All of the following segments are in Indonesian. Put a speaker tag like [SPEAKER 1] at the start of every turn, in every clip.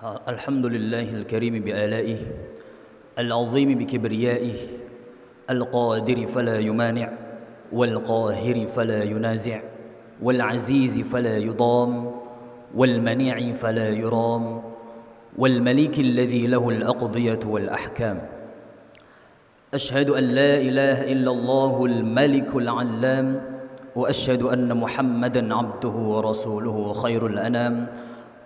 [SPEAKER 1] الحمد لله الكريم بآلائه العظيم بكبريائه القادر فلا يمانع والقاهر فلا ينازع والعزيز فلا يضام والمنيع فلا يرام والملك الذي له الأقضية والأحكام. أشهد أن لا إله إلا الله الملك العلام وأشهد أن محمدا عبده ورسوله خير الأنام.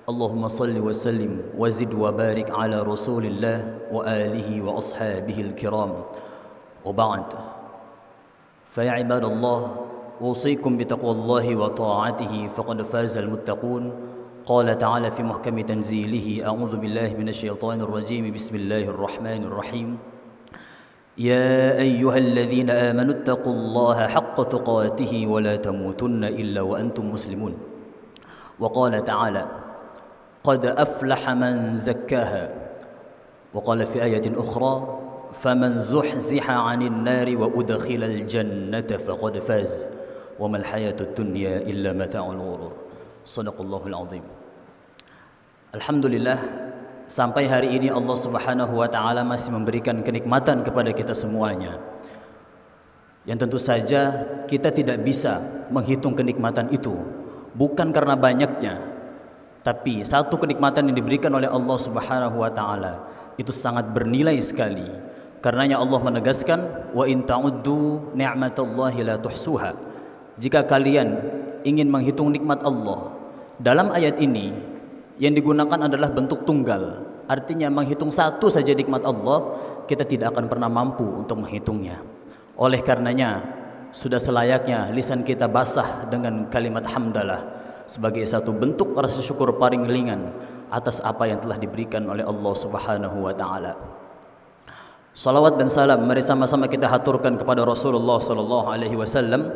[SPEAKER 1] اللهم صل وسلم وزد وبارك على رسول الله وآله وأصحابه الكرام. وبعد، فيا عباد الله، أوصيكم بتقوى الله وطاعته فقد فاز المتقون. قال تعالى في محكم تنزيله: أعوذ بالله من الشيطان الرجيم، بسم الله الرحمن الرحيم. يا أيها الذين آمنوا اتقوا الله حق تقاته ولا تموتن إلا وأنتم مسلمون. وقال تعالى: قد أفلح من زكاها. وقال في آية أخرى: فمن زحزح عن النار وأدخل الجنة فقد فاز وما الحياة الدنيا إلا متاع الغرور. صدق الله العظيم. Alhamdulillah, sampai hari ini Allah Subhanahu wa taala masih memberikan kenikmatan kepada kita semuanya. Yang tentu saja kita tidak bisa menghitung kenikmatan itu, bukan karena banyaknya, tapi satu kenikmatan yang diberikan oleh Allah Subhanahu wa taala itu sangat bernilai sekali. Karenanya Allah menegaskan, wa in ta'uddu ni'matallahi la tuhsuha. Jika kalian ingin menghitung nikmat Allah, dalam ayat ini yang digunakan adalah bentuk tunggal. Artinya menghitung satu saja nikmat Allah, kita tidak akan pernah mampu untuk menghitungnya. Oleh karenanya, sudah selayaknya lisan kita basah dengan kalimat hamdalah sebagai satu bentuk rasa syukur paling ringan atas apa yang telah diberikan oleh Allah Subhanahu wa taala. Salawat dan salam mari sama-sama kita haturkan kepada Rasulullah sallallahu alaihi wasallam,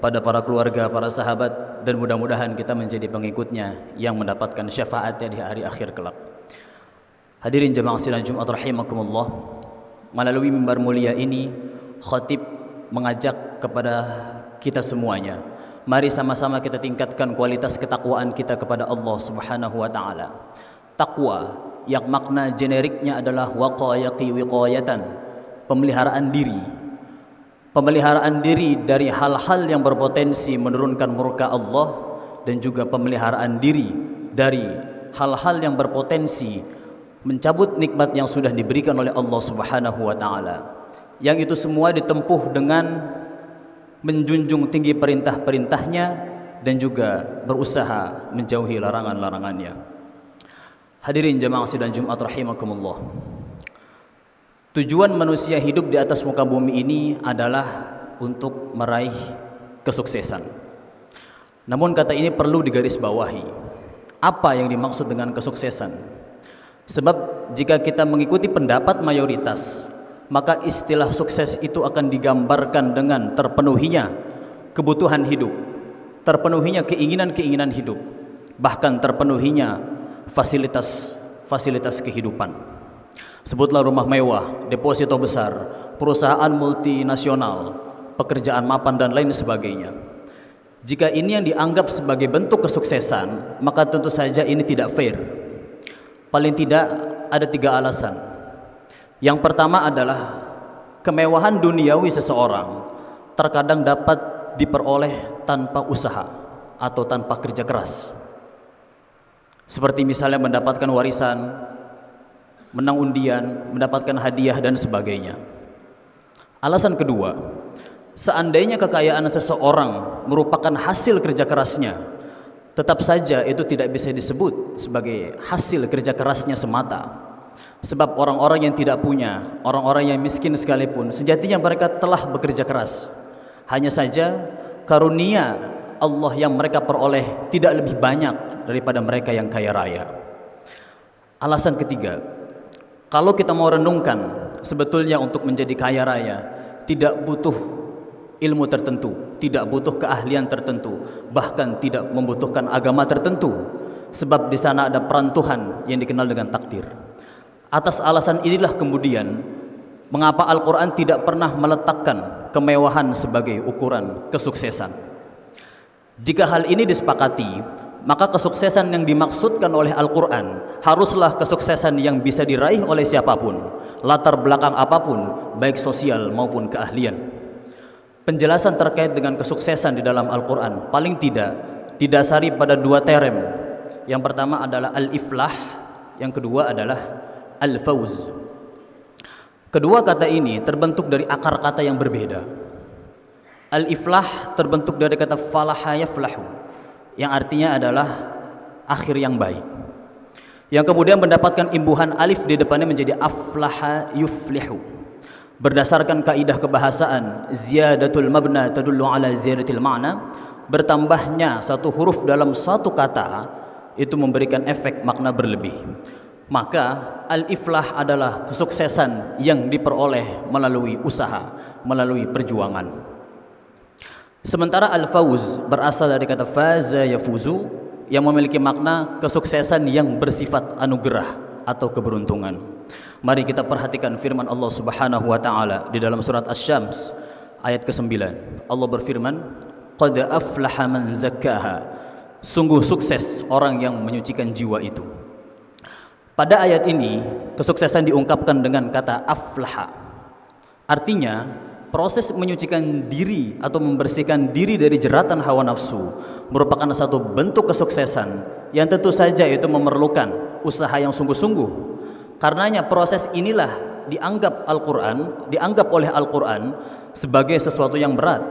[SPEAKER 1] pada para keluarga, para sahabat, dan mudah-mudahan kita menjadi pengikutnya yang mendapatkan syafaatnya di hari akhir kelak. Hadirin jemaah sidang Jumat rahimakumullah, melalui mimbar mulia ini khatib mengajak kepada kita semuanya, mari sama-sama kita tingkatkan kualitas ketakwaan kita kepada Allah Subhanahu wa taala. Takwa yang makna generiknya adalah waqayati wiqayatan, pemeliharaan diri. Pemeliharaan diri dari hal-hal yang berpotensi menurunkan murka Allah, dan juga pemeliharaan diri dari hal-hal yang berpotensi mencabut nikmat yang sudah diberikan oleh Allah Subhanahu wa taala. Yang itu semua ditempuh dengan menjunjung tinggi perintah-perintahnya dan juga berusaha menjauhi larangan-larangannya. Hadirin jemaah sidang Jumat rahimakumullah. Tujuan manusia hidup di atas muka bumi ini adalah untuk meraih kesuksesan. Namun kata ini perlu digarisbawahi. Apa yang dimaksud dengan kesuksesan? Sebab jika kita mengikuti pendapat mayoritas, maka istilah sukses itu akan digambarkan dengan terpenuhinya kebutuhan hidup, terpenuhinya keinginan-keinginan hidup, bahkan terpenuhinya fasilitas kehidupan. Sebutlah rumah mewah, deposito besar, perusahaan multinasional, pekerjaan mapan dan lain sebagainya. Jika ini yang dianggap sebagai bentuk kesuksesan, maka tentu saja ini tidak fair. Paling tidak ada 3 alasan. Yang pertama adalah kemewahan duniawi seseorang terkadang dapat diperoleh tanpa usaha atau tanpa kerja keras. Seperti misalnya mendapatkan warisan, menang undian, mendapatkan hadiah dan sebagainya. Alasan kedua, seandainya kekayaan seseorang merupakan hasil kerja kerasnya, tetap saja itu tidak bisa disebut sebagai hasil kerja kerasnya semata. Sebab orang-orang yang tidak punya, orang-orang yang miskin sekalipun, sejatinya mereka telah bekerja keras. Hanya saja karunia Allah yang mereka peroleh tidak lebih banyak daripada mereka yang kaya raya. Alasan ketiga, kalau kita mau renungkan, sebetulnya untuk menjadi kaya raya tidak butuh ilmu tertentu, tidak butuh keahlian tertentu, bahkan tidak membutuhkan agama tertentu. Sebab di sana ada peran Tuhan yang dikenal dengan takdir. Atas alasan inilah kemudian mengapa Al-Quran tidak pernah meletakkan kemewahan sebagai ukuran kesuksesan. Jika hal ini disepakati, maka kesuksesan yang dimaksudkan oleh Al-Quran haruslah kesuksesan yang bisa diraih oleh siapapun, latar belakang apapun, baik sosial maupun keahlian. Penjelasan terkait dengan kesuksesan di dalam Al-Quran paling tidak didasari pada dua term. Yang pertama adalah al-iflah, yang kedua adalah al-fawz. Kedua kata ini terbentuk dari akar kata yang berbeda. Al-iflah terbentuk dari kata falaha yaflahu, yang artinya adalah akhir yang baik, yang kemudian mendapatkan imbuhan alif di depannya menjadi aflaha yuflihu. Berdasarkan kaidah kebahasaan, ziyadatul mabna tadullu ala ziyadatil ma'na, bertambahnya satu huruf dalam suatu kata itu memberikan efek makna berlebih. Maka al-iflah adalah kesuksesan yang diperoleh melalui usaha, melalui perjuangan. Sementara al-fawz berasal dari kata faza yafuzu, yang memiliki makna kesuksesan yang bersifat anugerah atau keberuntungan. Mari kita perhatikan firman Allah Subhanahu wa taala di dalam surat Asy-Syams ayat ke-9. Allah berfirman, qad aflaha man zakkaha. Sungguh sukses orang yang menyucikan jiwa itu. Pada ayat ini kesuksesan diungkapkan dengan kata aflaha. Artinya proses menyucikan diri atau membersihkan diri dari jeratan hawa nafsu merupakan satu bentuk kesuksesan yang tentu saja itu memerlukan usaha yang sungguh-sungguh. Karenanya proses inilah dianggap oleh Al-Quran sebagai sesuatu yang berat.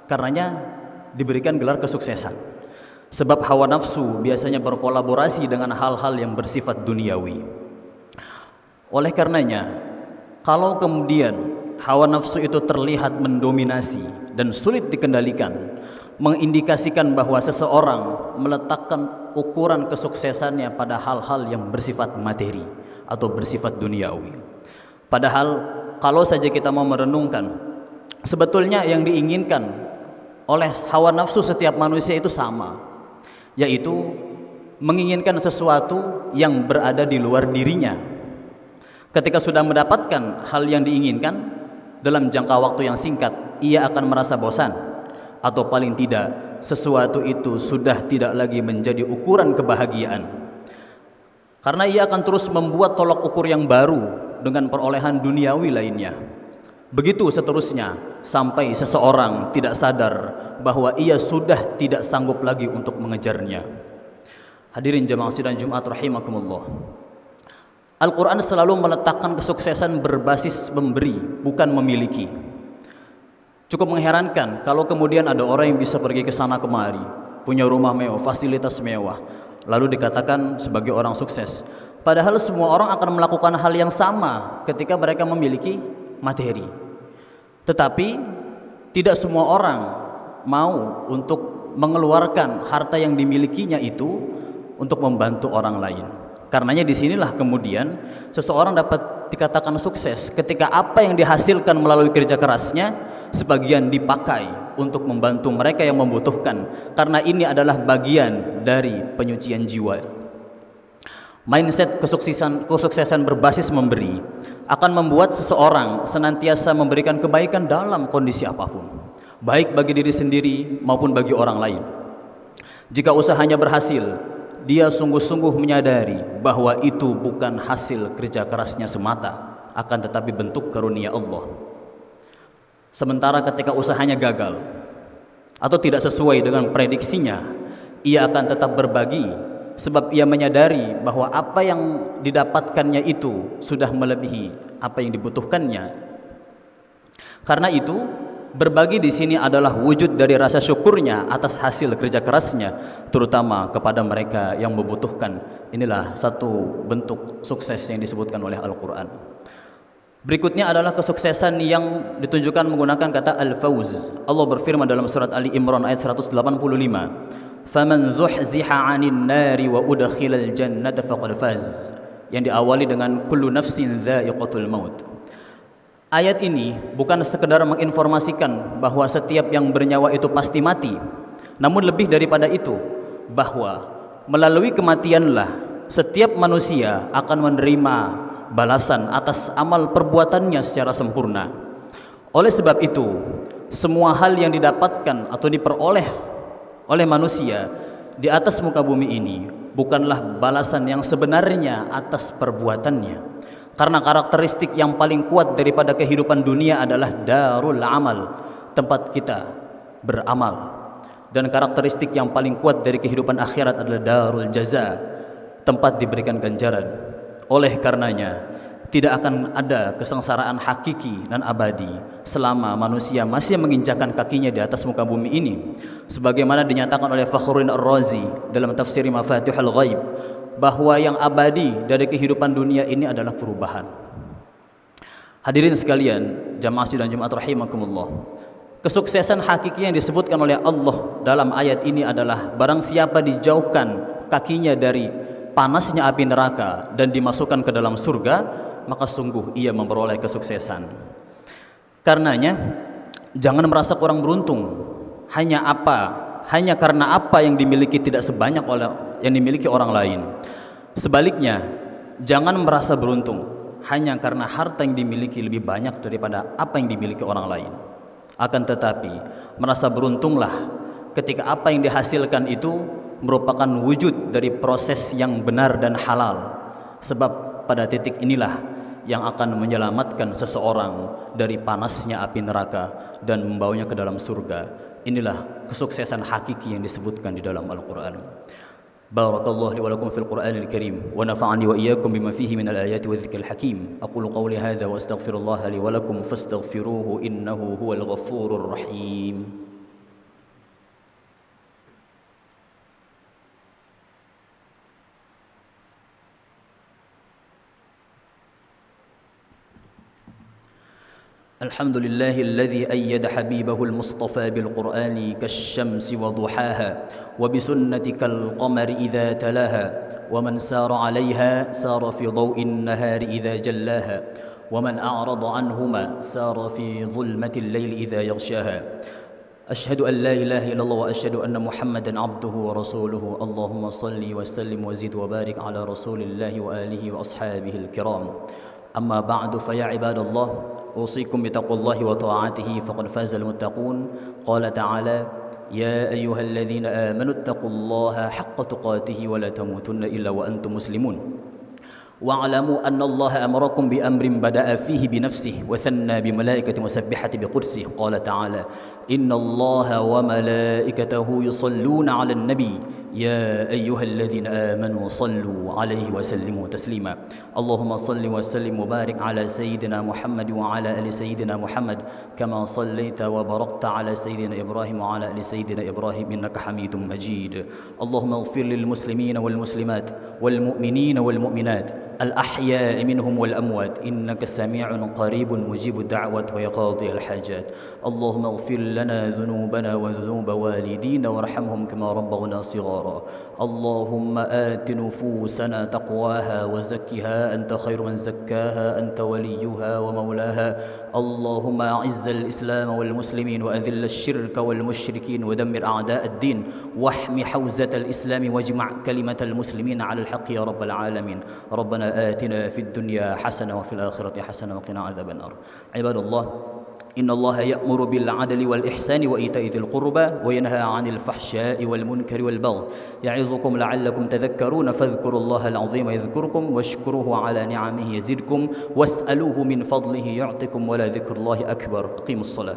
[SPEAKER 1] Karenanya diberikan gelar kesuksesan. Sebab hawa nafsu biasanya berkolaborasi dengan hal-hal yang bersifat duniawi. Oleh karenanya, kalau kemudian hawa nafsu itu terlihat mendominasi dan sulit dikendalikan, mengindikasikan bahwa seseorang meletakkan ukuran kesuksesannya pada hal-hal yang bersifat materi atau bersifat duniawi. Padahal kalau saja kita mau merenungkan, sebetulnya yang diinginkan oleh hawa nafsu setiap manusia itu sama, yaitu menginginkan sesuatu yang berada di luar dirinya. Ketika sudah mendapatkan hal yang diinginkan dalam jangka waktu yang singkat, ia akan merasa bosan, atau paling tidak sesuatu itu sudah tidak lagi menjadi ukuran kebahagiaan, karena ia akan terus membuat tolok ukur yang baru dengan perolehan duniawi lainnya. Begitu seterusnya sampai seseorang tidak sadar bahwa ia sudah tidak sanggup lagi untuk mengejarnya. Hadirin jemaah sidang Jumat rahimakumullah. Al-Quran selalu meletakkan kesuksesan berbasis memberi, bukan memiliki. Cukup mengherankan kalau kemudian ada orang yang bisa pergi ke sana kemari, punya rumah mewah, fasilitas mewah, lalu dikatakan sebagai orang sukses. Padahal semua orang akan melakukan hal yang sama ketika mereka memiliki materi. Tetapi tidak semua orang mau untuk mengeluarkan harta yang dimilikinya itu untuk membantu orang lain. Karenanya disinilah kemudian seseorang dapat dikatakan sukses ketika apa yang dihasilkan melalui kerja kerasnya sebagian dipakai untuk membantu mereka yang membutuhkan, karena ini adalah bagian dari penyucian jiwa. Mindset kesuksesan berbasis memberi akan membuat seseorang senantiasa memberikan kebaikan dalam kondisi apapun, baik bagi diri sendiri maupun bagi orang lain. Jika usahanya berhasil, dia sungguh-sungguh menyadari bahwa itu bukan hasil kerja kerasnya semata, akan tetapi bentuk karunia Allah. Sementara ketika usahanya gagal atau tidak sesuai dengan prediksinya, ia akan tetap berbagi, sebab ia menyadari bahwa apa yang didapatkannya itu sudah melebihi apa yang dibutuhkannya. Karena itu, berbagi di sini adalah wujud dari rasa syukurnya atas hasil kerja kerasnya, terutama kepada mereka yang membutuhkan. Inilah satu bentuk sukses yang disebutkan oleh Al-Quran. Berikutnya adalah kesuksesan yang ditunjukkan menggunakan kata al-fawz. Allah berfirman dalam surat Ali Imran ayat 185, "Faman zuhziha 'anil nari wa udkhilal jannata faqad faz." Yang diawali dengan kullu nafsin dha'iqatul maut. Ayat ini bukan sekedar menginformasikan bahwa setiap yang bernyawa itu pasti mati, namun lebih daripada itu, bahwa melalui kematianlah setiap manusia akan menerima balasan atas amal perbuatannya secara sempurna. Oleh sebab itu, semua hal yang didapatkan atau diperoleh oleh manusia di atas muka bumi ini bukanlah balasan yang sebenarnya atas perbuatannya. Karena karakteristik yang paling kuat daripada kehidupan dunia adalah darul amal, tempat kita beramal. Dan karakteristik yang paling kuat dari kehidupan akhirat adalah darul jaza, tempat diberikan ganjaran. Oleh karenanya tidak akan ada kesengsaraan hakiki dan abadi selama manusia masih menginjakkan kakinya di atas muka bumi ini. Sebagaimana dinyatakan oleh Fakhruddin Ar-Razi dalam tafsir Mafatihul Ghaib, bahwa yang abadi dari kehidupan dunia ini adalah perubahan. Hadirin sekalian, jamaah sidang Jumat rahimakumullah. Kesuksesan hakiki yang disebutkan oleh Allah dalam ayat ini adalah barang siapa dijauhkan kakinya dari panasnya api neraka dan dimasukkan ke dalam surga, maka sungguh ia memperoleh kesuksesan. Karenanya jangan merasa kurang beruntung hanya karena apa yang dimiliki tidak sebanyak oleh yang dimiliki orang lain. Sebaliknya, jangan merasa beruntung hanya karena harta yang dimiliki lebih banyak daripada apa yang dimiliki orang lain. Akan tetapi, merasa beruntunglah ketika apa yang dihasilkan itu merupakan wujud dari proses yang benar dan halal. Sebab pada titik inilah yang akan menyelamatkan seseorang dari panasnya api neraka dan membawanya ke dalam surga. Inilah kesuksesan hakiki yang disebutkan di dalam Al-Quran. Barakallahu li wa lakum fil Qur'anil Karim wa nafa'ani wa iyyakum bima fihi minal ayati wa dzikril hakim. Aqulu qawli hadza wa astaghfirullah li wa lakum fastaghfiruhu innahu huwal ghafurur rahim. الحمد لله الذي أيد حبيبه المصطفى بالقرآن كالشمس وضحاها وبسنة كالقمر إذا تلاها ومن سار عليها سار في ضوء النهار إذا جلاها ومن أعرض عنهما سار في ظلمة الليل إذا يغشاها أشهد أن لا إله إلا الله وأشهد أن محمدا عبده ورسوله اللهم صل وسلم وزد وبارك على رسول الله وآله وأصحابه الكرام أما بعد فيا عباد الله أوصيكم بتقوى الله وطاعته فقد فاز المتقون قال تعالى يا أيها الذين آمنوا اتقوا الله حق تقاته ولا تموتن إلا وأنتم مسلمون واعلموا أن الله أمركم بأمر بدأ فيه بنفسه وثنى بملائكة مسبحة بقدسه قال تعالى إن الله وملائكته يصلون على النبي يا أيها الذين آمنوا صلوا عليه وسلموا تسليما اللهم صل وسلم وبارك على سيدنا محمد وعلى آل سيدنا محمد كما صليت وباركت على سيدنا إبراهيم وعلى آل سيدنا إبراهيم إنك حميد مجيد اللهم اغفر للمسلمين والمسلمات والمؤمنين والمؤمنات الأحياء منهم والأموات إنك سميع قريب مجيب الدعوة ويقاضي الحاجات اللهم اغفر لنا ذنوبنا وذنوب والدينا وارحمهم كما ربونا صغارا اللهم آت نفوسنا تقواها وزكها أنت خير من زكاها أنت وليها ومولاها اللهم أعز الإسلام والمسلمين وأذل الشرك والمشركين ودمر أعداء الدين واحم حوزة الإسلام واجمع كلمة المسلمين على الحق يا رب العالمين ربنا آتنا في الدنيا حسنة وفي الآخرة حسنة وقنا عذاب النار عباد الله إن الله يأمر بالعدل والإحسان وإيتاء ذي القربى وينهى عن الفحشاء والمنكر والبغي يعظكم لعلكم تذكرون فاذكروا الله العظيم يذكركم واشكروه على نعمه يزدكم واسألوه من فضله يعطكم ولذكر الله أكبر أقيموا الصلاة